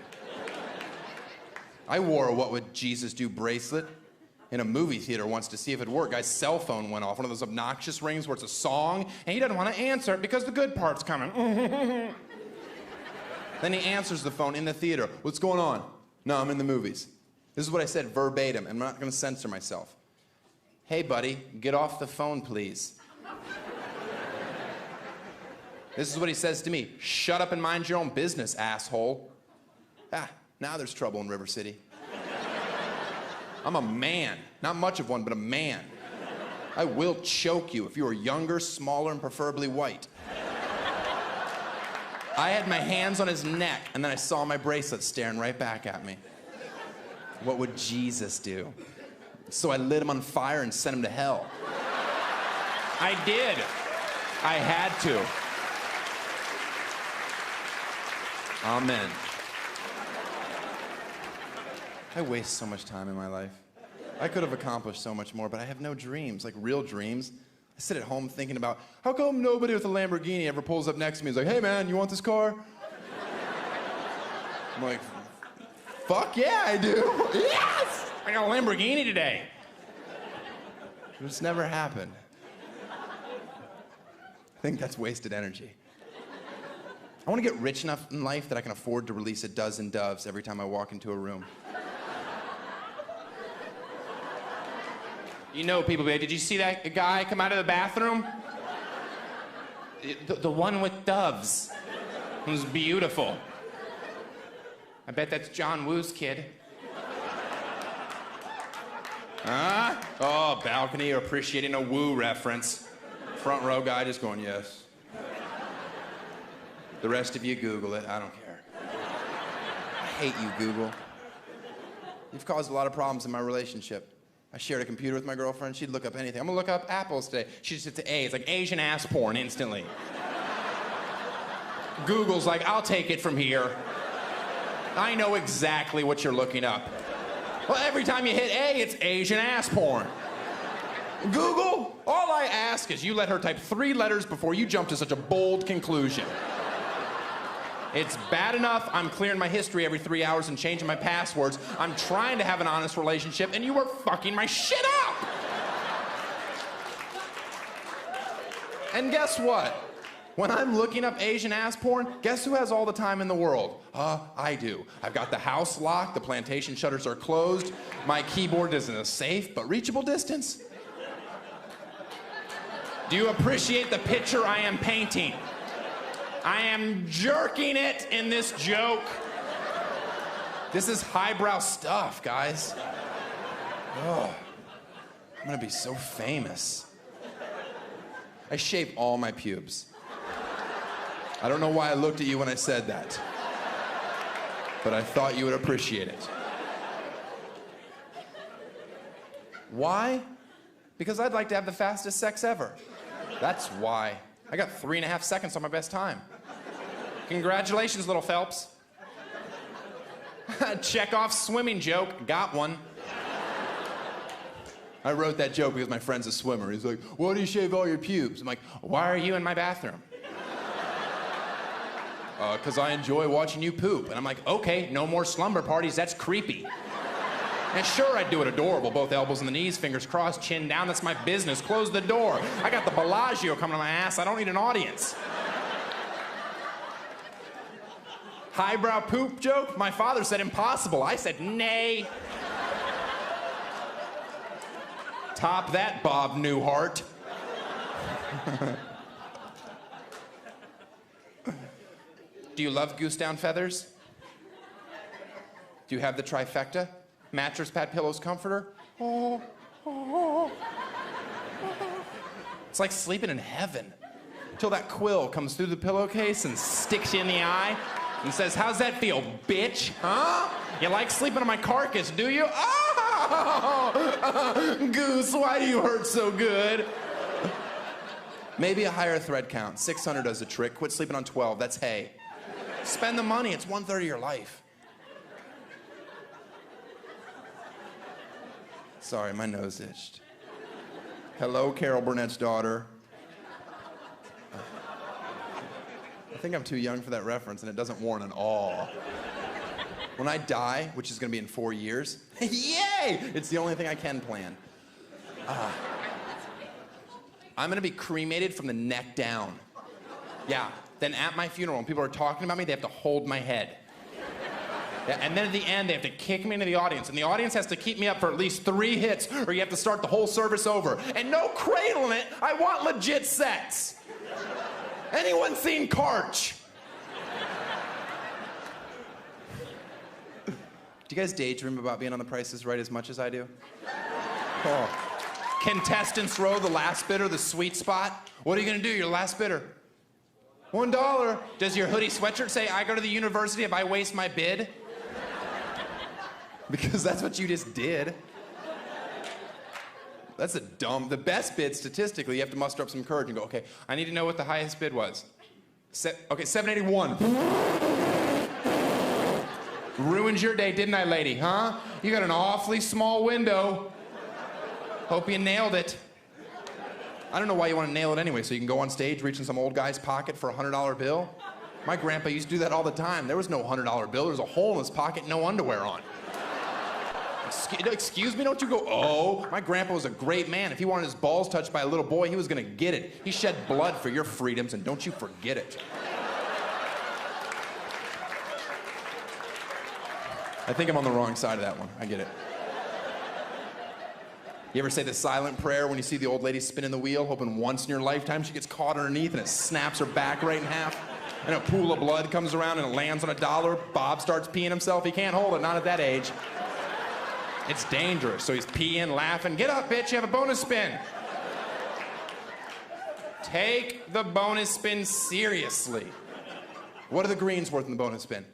I wore a What Would Jesus Do bracelet in a movie theater once to see if it worked. Guy's cell phone went off, one of those obnoxious rings where it's a song, and he doesn't want to answer it because the good part's coming. Then he answers the phone in the theater. What's going on? No, I'm in the movies. This is what I said verbatim. I'm not going to censor myself. Hey, buddy, get off the phone, please. This is what he says to me. Shut up and mind your own business, asshole. Ah, now there's trouble in River City. I'm a man. Not much of one, but a man. I will choke you if you were younger, smaller, and preferably white. I had my hands on his neck, and then I saw my bracelet staring right back at me. What would Jesus do? So I lit him on fire and sent him to hell. I did. I had to. Amen. I waste so much time in my life. I could have accomplished so much more, but I have no dreams, like real dreams. I sit at home thinking about, how come nobody with a Lamborghini ever pulls up next to me and is like, hey man, you want this car? I'm like, fuck yeah, I do. Yes! I got a Lamborghini today. It's never happened. I think that's wasted energy. I want to get rich enough in life that I can afford to release a dozen doves every time I walk into a room. You know, people, did you see that guy come out of the bathroom? The one with doves. It was beautiful. I bet that's John Woo's kid. Huh? Oh, balcony appreciating a Woo reference. Front row guy just going, yes. The rest of you Google it, I don't care. I hate you, Google. You've caused a lot of problems in my relationship. I shared a computer with my girlfriend. She'd look up anything. I'm gonna look up apples today. She just hits A. It's like Asian ass porn instantly. Google's like, I'll take it from here. I know exactly what you're looking up. Well, every time you hit A, it's Asian ass porn. Google, all I ask is you let her type 3 letters before you jump to such a bold conclusion. It's bad enough I'm clearing my history every 3 hours and changing my passwords. I'm trying to have an honest relationship, and you are fucking my shit up! And guess what? When I'm looking up Asian ass porn, guess who has all the time in the world? I do. I've got the house locked, the plantation shutters are closed, my keyboard is in a safe but reachable distance. Do you appreciate the picture I am painting? I am jerking it in this joke. This is highbrow stuff, guys. Oh, I'm gonna be so famous. I shave all my pubes. I don't know why I looked at you when I said that, but I thought you would appreciate it. Why? Because I'd like to have the fastest sex ever. That's why. I got 3.5 seconds on my best time. Congratulations, little Phelps. Check off swimming joke. Got one. I wrote that joke because my friend's a swimmer. He's like, why do you shave all your pubes? I'm like, why are you in my bathroom? Because I enjoy watching you poop. And I'm like, okay, no more slumber parties. That's creepy. And sure, I'd do it adorable. Both elbows on the knees, fingers crossed, chin down. That's my business. Close the door. I got the Bellagio coming to my ass. I don't need an audience. Highbrow poop joke? My father said impossible. I said nay. Top that, Bob Newhart. Do you love goose down feathers? Do you have the trifecta? Mattress, pad, pillows, comforter? Oh, oh, oh. It's like sleeping in heaven. Till that quill comes through the pillowcase and sticks you in the eye and says, how's that feel, bitch? Huh? You like sleeping on my carcass, do you? Oh, goose, why do you hurt so good? Maybe a higher thread count. 600 does the trick. Quit sleeping on 12. That's hay. Spend the money. It's 1/3 of your life. Sorry, my nose itched. Hello, Carol Burnett's daughter. I think I'm too young for that reference, and it doesn't warrant an awe. When I die, which is going to be in 4 years, yay! It's the only thing I can plan. I'm going to be cremated from the neck down. Yeah. Then at my funeral, when people are talking about me, they have to hold my head. Yeah, and then at the end, they have to kick me into the audience. And the audience has to keep me up for at least 3 hits, or you have to start the whole service over. And no cradling it. I want legit sex. Anyone seen Karch? Do you guys daydream about being on The Price is Right as much as I do? Oh. Contestants row, the last bidder, the sweet spot. What are you gonna do, your last bidder? $1. Does your hoodie sweatshirt say, I go to the university if I waste my bid? Because that's what you just did. That's the best bid statistically, you have to muster up some courage and go, okay, I need to know what the highest bid was. Okay, $781. Ruined your day, didn't I, lady, huh? You got an awfully small window. Hope you nailed it. I don't know why you want to nail it anyway, so you can go on stage, reach in some old guy's pocket for a $100 bill? My grandpa used to do that all the time. There was no $100 bill. There was a hole in his pocket, no underwear on. Excuse me, don't you go, oh. My grandpa was a great man. If he wanted his balls touched by a little boy, he was gonna get it. He shed blood for your freedoms, and don't you forget it. I think I'm on the wrong side of that one. I get it. You ever say the silent prayer when you see the old lady spinning the wheel, hoping once in your lifetime she gets caught underneath and it snaps her back right in half? And a pool of blood comes around and it lands on $1. Bob starts peeing himself. He can't hold it, not at that age. It's dangerous, so he's peeing, laughing. Get up, bitch, you have a bonus spin. Take the bonus spin seriously. What are the greens worth in the bonus spin?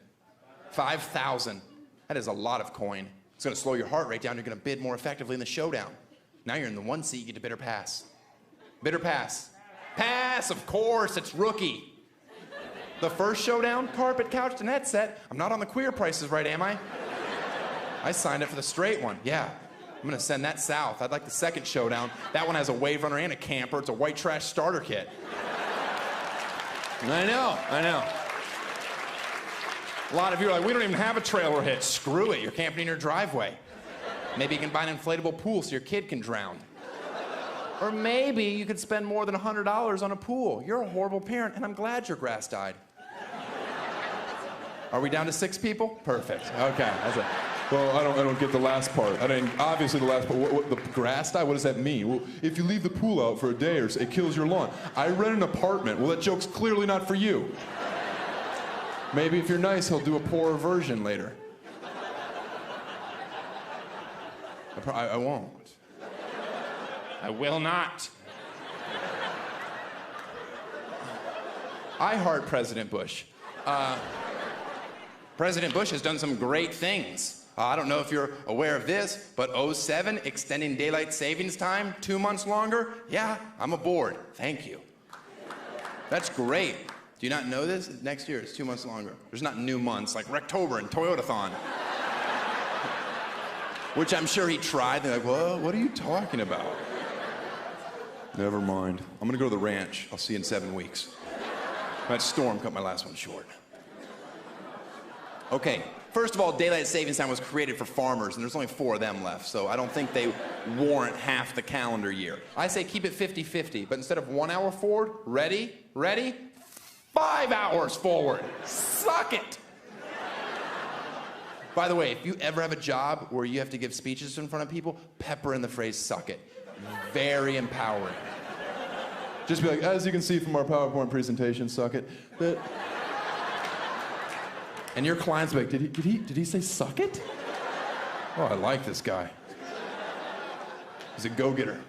5,000. That is a lot of coin. It's gonna slow your heart rate down. You're gonna bid more effectively in the showdown. Now you're in the 1 seat, you get to bidder pass. Bidder pass. Pass, of course, it's rookie. The first showdown, carpet, couch, and headset. I'm not on the queer prices right, am I? I signed up for the straight one, yeah. I'm gonna send that south. I'd like the second showdown. That one has a wave runner and a camper. It's a white trash starter kit. I know. A lot of you are like, we don't even have a trailer hitch. Screw it, you're camping in your driveway. Maybe you can buy an inflatable pool so your kid can drown. Or maybe you could spend more than $100 on a pool. You're a horrible parent, and I'm glad your grass died. Are we down to 6 people? Perfect, okay, that's it. Well, I don't get the last part. I mean, obviously the last part. What, the grass die? What does that mean? Well, if you leave the pool out for a day or so, it kills your lawn. I rent an apartment. Well, that joke's clearly not for you. Maybe if you're nice, he'll do a poorer version later. I won't. I will not. I heart President Bush. President Bush has done some great things. I don't know if you're aware of this, but '07, extending daylight savings time 2 months longer? Yeah, I'm aboard. Thank you. That's great. Do you not know this? Next year, it's 2 months longer. There's not new months like Rectober and Toyotathon. Which I'm sure he tried. They're like, well, what are you talking about? Never mind. I'm gonna go to the ranch. I'll see you in 7 weeks. That storm cut my last one short. Okay, first of all, daylight savings time was created for farmers, and there's only 4 of them left, so I don't think they warrant half the calendar year. I say keep it 50-50, but instead of 1 hour forward, ready, 5 hours forward. Suck it. By the way, if you ever have a job where you have to give speeches in front of people, pepper in the phrase suck it. Very empowering. Just be like, as you can see from our PowerPoint presentation, suck it. That... And your client's like, did he say suck it? oh, I like this guy. He's a go-getter.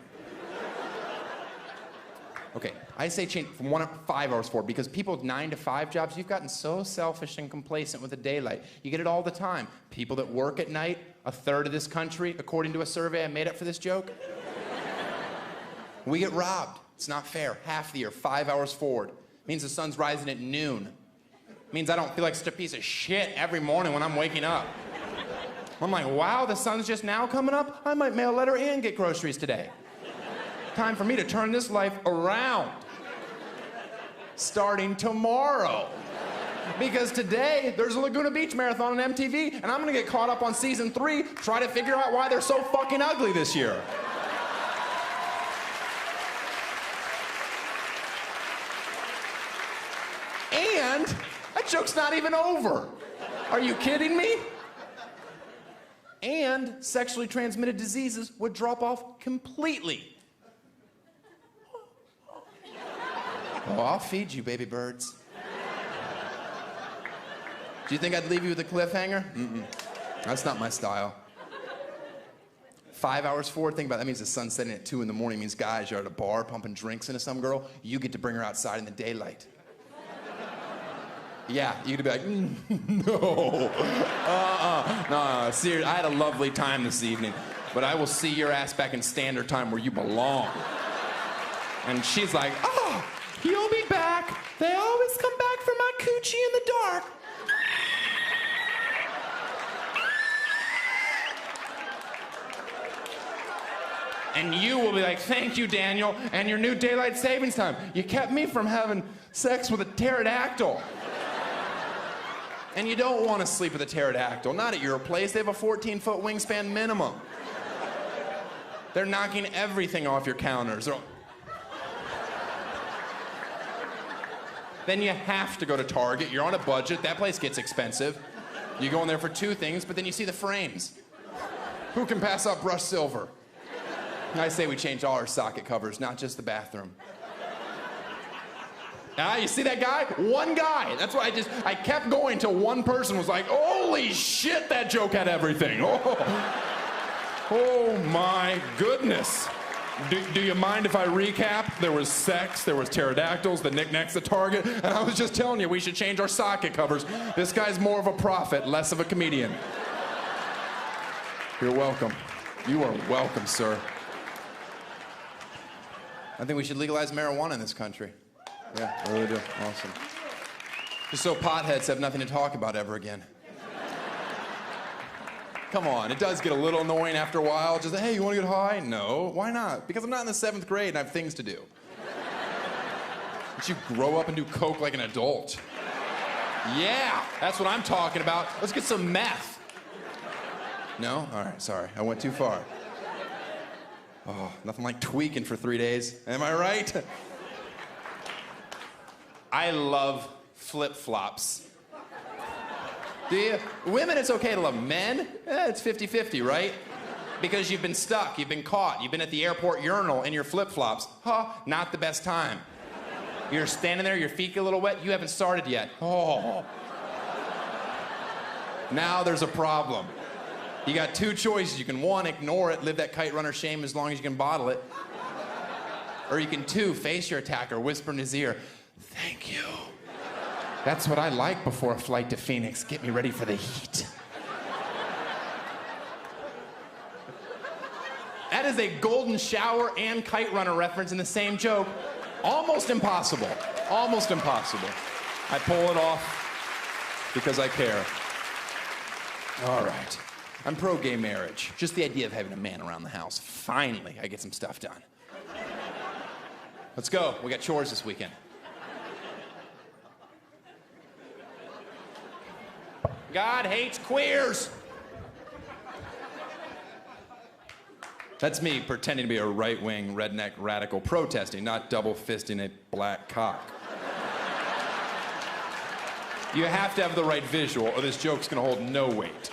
Okay, I say change from 1 to 5 hours forward because people with 9 to 5 jobs, you've gotten so selfish and complacent with the daylight. You get it all the time. People that work at night, 1/3 of this country, according to a survey I made up for this joke. We get robbed. It's not fair. Half the year, 5 hours forward. Means the sun's rising at noon. Means I don't feel like such a piece of shit every morning when I'm waking up. I'm like, wow, the sun's just now coming up? I might mail a letter and get groceries today. Time for me to turn this life around. Starting tomorrow. Because today, there's a Laguna Beach Marathon on MTV, and I'm gonna get caught up on season 3, try to figure out why they're so fucking ugly this year. And that joke's not even over. Are you kidding me? And sexually transmitted diseases would drop off completely. Oh, I'll feed you, baby birds. Do you think I'd leave you with a cliffhanger? Mm-mm. That's not my style. 5 hours forward, think about it. That means the sun's setting at 2 in the morning. It means guys, you're at a bar pumping drinks into some girl. You get to bring her outside in the daylight. Yeah, you get to be like, no. No, seriously, I had a lovely time this evening, but I will see your ass back in standard time where you belong. And she's like, oh, he'll be back. They always come back for my coochie in the dark. And you will be like, thank you, Daniel, and your new daylight savings time. You kept me from having sex with a pterodactyl. And you don't want to sleep with a pterodactyl. Not at your place. They have a 14-foot wingspan minimum. They're knocking everything off your counters. Then you have to go to Target. You're on a budget. That place gets expensive. You go in there for 2 things, but then you see the frames. Who can pass up brushed silver? I say we change all our socket covers, not just the bathroom. Ah, you see that guy? One guy. That's why I kept going till one person was like, holy shit, that joke had everything. Oh my goodness. Do you mind if I recap? There was sex, there was pterodactyls, the knickknacks at Target, and I was just telling you we should change our socket covers. This guy's more of a prophet, less of a comedian. You're welcome. You are welcome, sir. I think we should legalize marijuana in this country. Yeah, I really do. Awesome. Just so potheads have nothing to talk about ever again. Come on, it does get a little annoying after a while. Just, hey, you want to get high? No. Why not? Because I'm not in the 7th grade and I have things to do. Don't you grow up and do coke like an adult? Yeah, that's what I'm talking about. Let's get some meth. No? All right, sorry. I went too far. Oh, nothing like tweaking for 3 days. Am I right? I love flip-flops. Do you? Women, it's okay to love. Men, it's 50-50, right? Because you've been stuck, you've been caught, you've been at the airport urinal in your flip-flops. Huh, not the best time. You're standing there, your feet get a little wet, you haven't started yet. Oh. Now there's a problem. You got 2 choices. You can 1, ignore it, live that kite runner shame as long as you can bottle it. Or you can 2, face your attacker, whisper in his ear, thank you. That's what I like before a flight to Phoenix. Get me ready for the heat. That is a golden shower and kite runner reference in the same joke. Almost impossible. Almost impossible. I pull it off because I care. All right. I'm pro-gay marriage. Just the idea of having a man around the house. Finally, I get some stuff done. Let's go. We got chores this weekend. God hates queers. That's me pretending to be a right-wing redneck radical protesting, not double-fisting a black cock. You have to have the right visual or this joke's gonna hold no weight.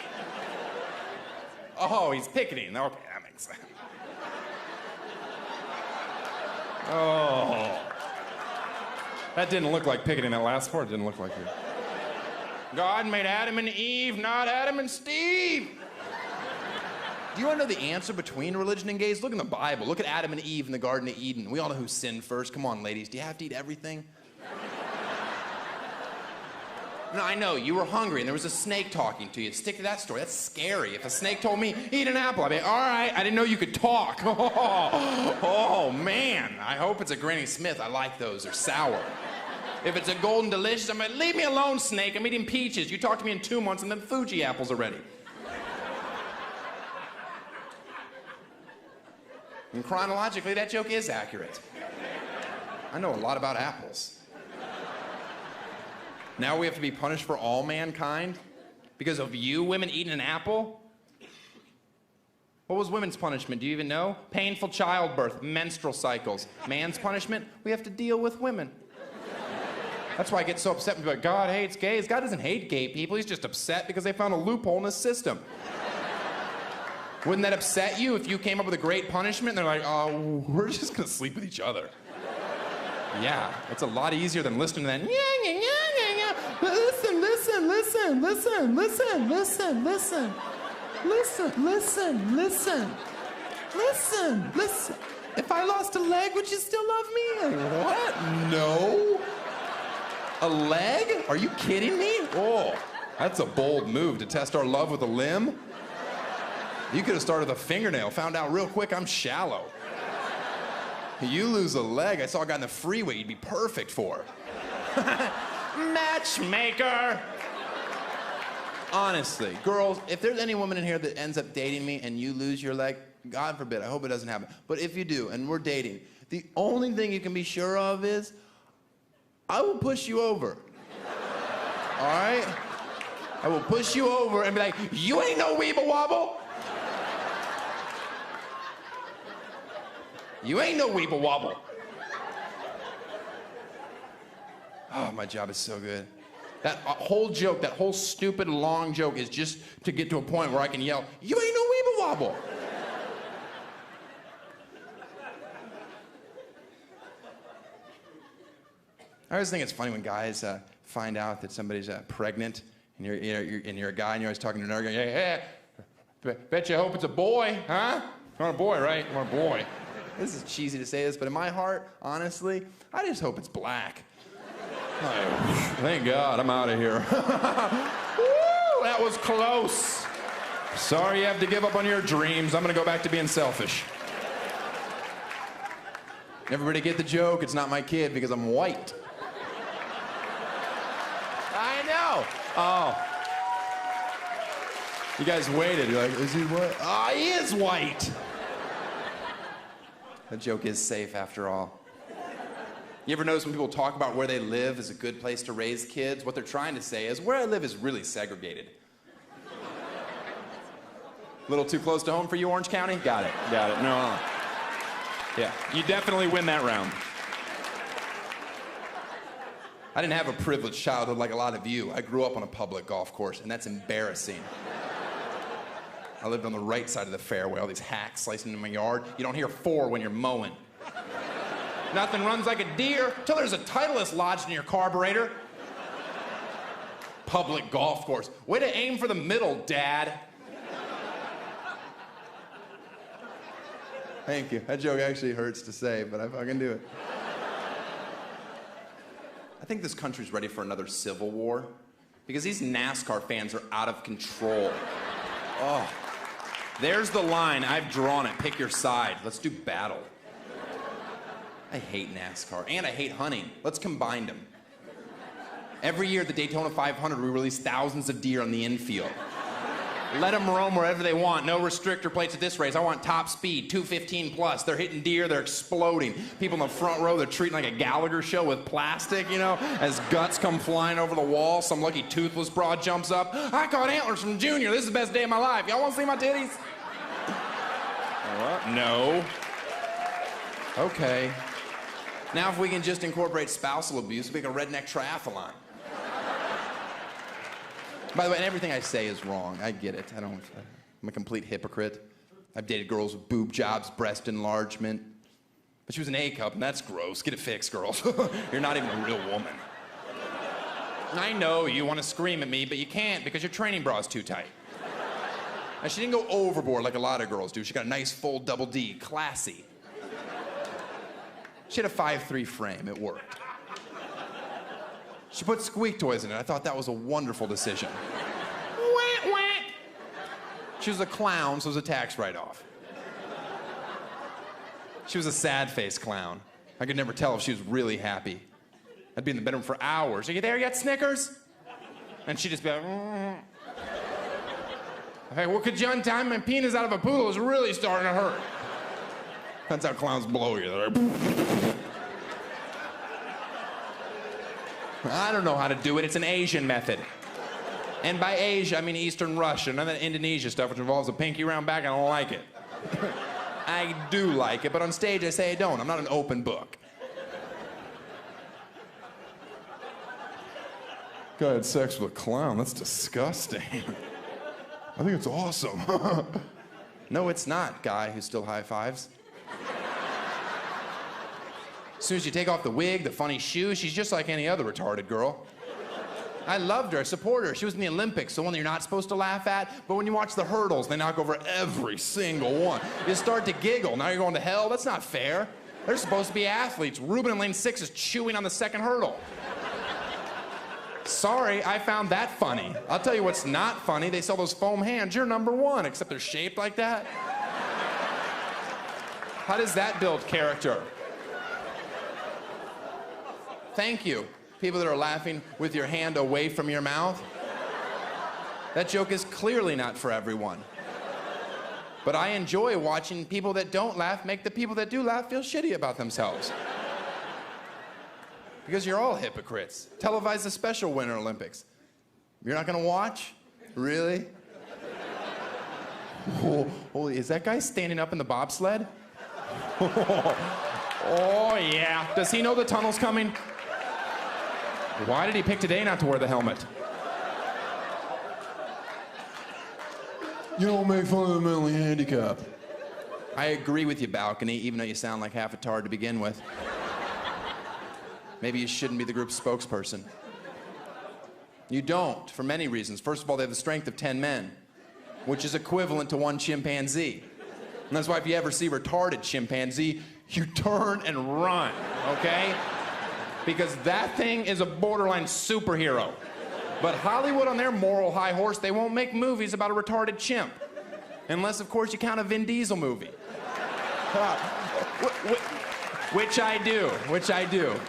Oh, he's picketing. Okay, that makes sense. Oh. That didn't look like picketing. That last part didn't look like it. God made Adam and Eve, not Adam and Steve. Do you want to know the answer between religion and gays? Look in the Bible. Look at Adam and Eve in the Garden of Eden. We all know who sinned first. Come on, ladies. Do you have to eat everything? No, I know. You were hungry and there was a snake talking to you. Stick to that story. That's scary. If a snake told me, eat an apple, I'd be, all right, I didn't know you could talk. Oh, man. I hope it's a Granny Smith. I like those. They're sour. If it's a Golden Delicious, I'm like, leave me alone, snake. I'm eating peaches. You talk to me in 2 months and then Fuji apples are ready. And chronologically, that joke is accurate. I know a lot about apples. Now we have to be punished for all mankind because of you women eating an apple? What was women's punishment? Do you even know? Painful childbirth, menstrual cycles. Man's punishment? We have to deal with women. That's why I get so upset when people are like, God hates gays. God doesn't hate gay people. He's just upset because they found a loophole in his system. Wouldn't that upset you if you came up with a great punishment and they're like, oh, we're just gonna sleep with each other? Yeah, it's a lot easier than listening to that. Listen, listen, listen, listen, listen, listen, listen. Listen, listen, listen. Listen, listen. If I lost a leg, would you still love me? Like, what? No. A leg? Are you kidding me? Oh, that's a bold move to test our love with a limb. You could have started with a fingernail, found out real quick I'm shallow. You lose a leg, I saw a guy in the freeway you'd be perfect for. Matchmaker! Honestly, girls, if there's any woman in here that ends up dating me and you lose your leg, God forbid, I hope it doesn't happen. But if you do, and we're dating, the only thing you can be sure of is, I will push you over. All right? I will push you over and be like, you ain't no weeble wobble. You ain't no weeble wobble. Oh, my job is so good. That whole joke, that whole stupid long joke is just to get to a point where I can yell, you ain't no weeble wobble. I always think it's funny when guys find out that somebody's pregnant and you're a guy and you're always talking to another guy, hey, bet you hope it's a boy, huh? You want a boy, right? You want a boy. This is cheesy to say this, but in my heart, honestly, I just hope it's black. Thank God, I'm out of here. Woo, that was close. Sorry you have to give up on your dreams. I'm gonna go back to being selfish. Everybody get the joke? It's not my kid because I'm white. I know. Oh. You guys waited. You're like, is he white? Oh, he is white. That joke is safe after all. You ever notice when people talk about where they live is a good place to raise kids? What they're trying to say is, where I live is really segregated. A little too close to home for you, Orange County? Got it. Got it. No. Yeah, you definitely win that round. I didn't have a privileged childhood like a lot of you. I grew up on a public golf course, and that's embarrassing. I lived on the right side of the fairway, all these hacks slicing into my yard. You don't hear 4 when you're mowing. Nothing runs like a deer till there's a Titleist lodged in your carburetor. Public golf course. Way to aim for the middle, Dad. Thank you. That joke actually hurts to say, but I fucking do it. I think this country's ready for another civil war because these NASCAR fans are out of control. Oh. There's the line. I've drawn it. Pick your side. Let's do battle. I hate NASCAR, and I hate hunting. Let's combine them. Every year at the Daytona 500, we release thousands of deer on the infield. Let them roam wherever they want. No restrictor plates at this race. I want top speed, 215 plus. They're hitting deer, they're exploding. People in the front row, they're treating like a Gallagher show with plastic, you know, as guts come flying over the wall. Some lucky toothless broad jumps up. I caught antlers from Junior. This is the best day of my life. Y'all want to see my titties? What? No. Okay. Now if we can just incorporate spousal abuse, we make a redneck triathlon. By the way, and everything I say is wrong. I get it. I'm a complete hypocrite. I've dated girls with boob jobs, breast enlargement. But she was an A cup, and that's gross. Get it fixed, girls. You're not even a real woman. I know you want to scream at me, but you can't because your training bra is too tight. Now, she didn't go overboard like a lot of girls do. She got a nice full double D, classy. She had a 5'3" frame. It worked. She put squeak toys in it. I thought that was a wonderful decision. Wah, wah. She was a clown, so it was a tax write-off. She was a sad-faced clown. I could never tell if she was really happy. I'd be in the bedroom for hours. Are you there yet, Snickers? And she'd just be like, Okay, well, could you untie my penis out of a poodle? It's really starting to hurt. That's how clowns blow you. They're like, I don't know how to do it. It's an Asian method. And by Asia, I mean Eastern Russia. None of that Indonesia stuff, which involves a pinky around back. I don't like it. I do like it, but on stage I say I don't. I'm not an open book. Guy had sex with a clown. That's disgusting. I think it's awesome. No, it's not, guy who still high fives. As soon as you take off the wig, the funny shoes, she's just like any other retarded girl. I loved her, I support her. She was in the Olympics, the one that you're not supposed to laugh at, but when you watch the hurdles, they knock over every single one. You start to giggle. Now you're going to hell? That's not fair. They're supposed to be athletes. Ruben in lane 6 is chewing on the second hurdle. Sorry, I found that funny. I'll tell you what's not funny. They sell those foam hands. You're number one, except they're shaped like that. How does that build character? Thank you. People that are laughing with your hand away from your mouth. That joke is clearly not for everyone. But I enjoy watching people that don't laugh make the people that do laugh feel shitty about themselves. Because you're all hypocrites. Televise the special Winter Olympics. You're not gonna watch? Really? Oh, is that guy standing up in the bobsled? Oh, yeah. Does he know the tunnel's coming? Why did he pick today not to wear the helmet? You don't make fun of the mentally handicapped. I agree with you, Balcony, even though you sound like half a tard to begin with. Maybe you shouldn't be the group's spokesperson. You don't, for many reasons. First of all, they have the strength of 10 men, which is equivalent to 1 chimpanzee. And that's why if you ever see retarded chimpanzee, you turn and run, okay? Because that thing is a borderline superhero. But Hollywood on their moral high horse, they won't make movies about a retarded chimp. Unless, of course, you count a Vin Diesel movie. Which I do.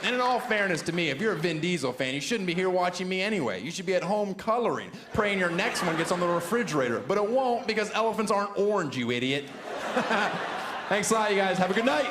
And in all fairness to me, if you're a Vin Diesel fan, you shouldn't be here watching me anyway. You should be at home coloring, praying your next one gets on the refrigerator. But it won't because elephants aren't orange, you idiot. Thanks a lot, you guys. Have a good night.